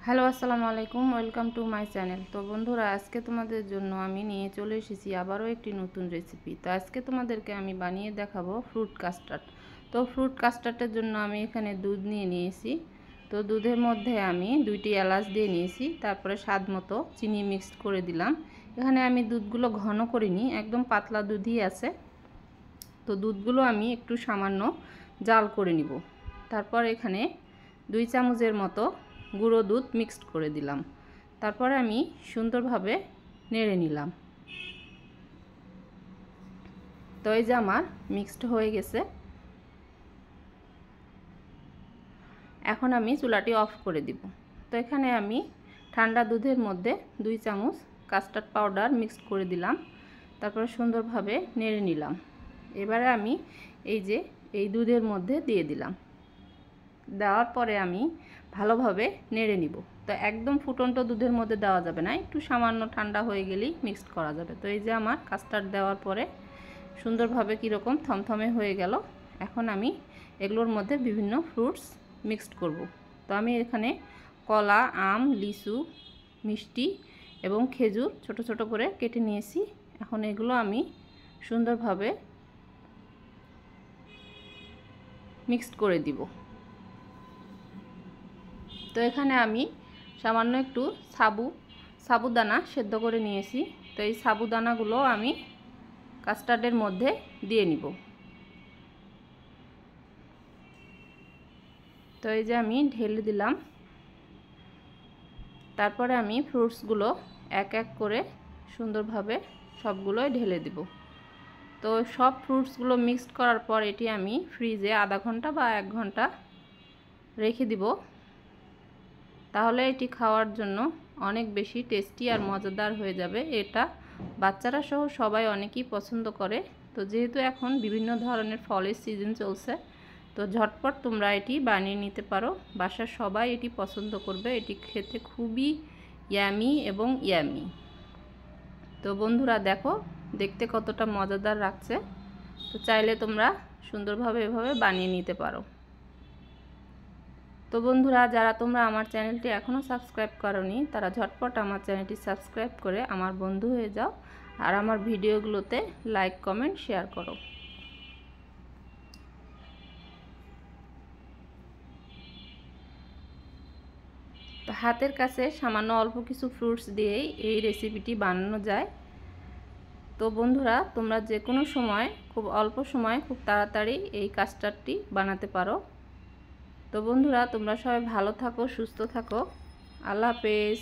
Hello আসসালামু আলাইকুম, welcome to my channel. তো বন্ধুরা, আজকে তোমাদের জন্য আমি নিয়ে চলে এসেছি আবারও একটি নতুন রেসিপি। তো আজকে তোমাদেরকে আমি বানিয়ে দেখাবো ফ্রুট কাস্টার্ড। তো ফ্রুট কাস্টার্ডের জন্য আমি এখানে দুধ নিয়ে নিয়েছি। তো দুধের মধ্যে আমি 2টি এলাচ দিয়ে নিয়েছি, তারপরে স্বাদ মতো চিনি মিক্সড করে দিলাম। এখানে আমি দুধগুলো ঘন করিনি, একদম পাতলা দুধই আছে। তো দুধগুলো আমি একটু সামান্য জাল করে নিব। তারপর এখানে 2 চামচের মতো গুঁড়ো দুধ মিক্সড করে দিলাম। তারপরে আমি সুন্দরভাবে নেড়ে নিলাম। তো এই যে আমার মিক্সড হয়ে গেছে। এখন আমি চুলাটি অফ করে দিব। তো এখানে আমি ঠান্ডা দুধের মধ্যে 2 চামচ কাস্টার্ড পাউডার মিক্সড করে দিলাম। তারপরে সুন্দরভাবে নেড়ে নিলাম। এবারে আমি এই দুধের মধ্যে দিয়ে দিলাম। দেওয়ার পরে আমি ভালোভাবে নেড়ে নিব। তো একদম ফুটন্ত দুধের মধ্যে দেওয়া যাবে না, একটু সামান্য ঠান্ডা হয়ে গেলেই মিক্সড করা যাবে। তো এই যে আমার কাস্টার্ড দেওয়ার পরে সুন্দরভাবে কীরকম থমথমে হয়ে গেল। এখন আমি এগুলোর মধ্যে বিভিন্ন ফ্রুটস মিক্সড করব। তো আমি এখানে কলা, আম, লিচু, মিষ্টি এবং খেজুর ছোট ছোট করে কেটে নিয়েছি। এখন এগুলো আমি সুন্দরভাবে মিক্সড করে দিব। তো এখানে আমি সামান্য একটু সাবুদানা সেদ্ধ করে নিয়েছি। তো এই সাবুদানাগুলো আমি কাস্টার্ডের মধ্যে দিয়ে নিব। তো এই যে আমি ঢেলে দিলাম। তারপরে আমি ফ্রুটসগুলো এক এক করে সুন্দরভাবে সবগুলোই ঢেলে দিব। তো সব ফ্রুটসগুলো মিক্সড করার পর এটি আমি ফ্রিজে আধা ঘন্টা বা 1 ঘন্টা রেখে দিব। তাহলে এটি খাওয়ার জন্য অনেক বেশি টেস্টি আর মজাদার হয়ে যাবে। এটা বাচ্চারা সহ সবাই অনেকেই পছন্দ করে। তো যেহেতু এখন বিভিন্ন ধরনের ফলের সিজন চলছে, তো ঝটপট তোমরা এটি বানিয়ে নিতে পারো। বাসার সবাই এটি পছন্দ করবে। এটি খেতে খুবই ইয়ামি এবং ইয়ামি। তো বন্ধুরা দেখো, দেখতে কতটা মজাদার লাগছে। তো চাইলে তোমরা সুন্দরভাবে এভাবে বানিয়ে নিতে পারো। তো বন্ধুরা, যারা তোমরা আমার চ্যানেলটি এখনও সাবস্ক্রাইব করোনি, তারা ঝটপট আমার চ্যানেলটি সাবস্ক্রাইব করে আমার বন্ধু হয়ে যাও আর আমার ভিডিওগুলোতে লাইক, কমেন্ট, শেয়ার করো। তো হাতের কাছে সামান্য অল্প কিছু ফ্রুটস দিয়েই এই রেসিপিটি বানানো যায়। তো বন্ধুরা, তোমরা যে কোনো সময় খুব অল্প সময় খুব তাড়াতাড়ি এই কাস্টার্ডটি বানাতে পারো। তো বন্ধুরা, তোমরা সবাই ভালো থাকো, সুস্থ থাকো। আল্লাহ হাফেজ।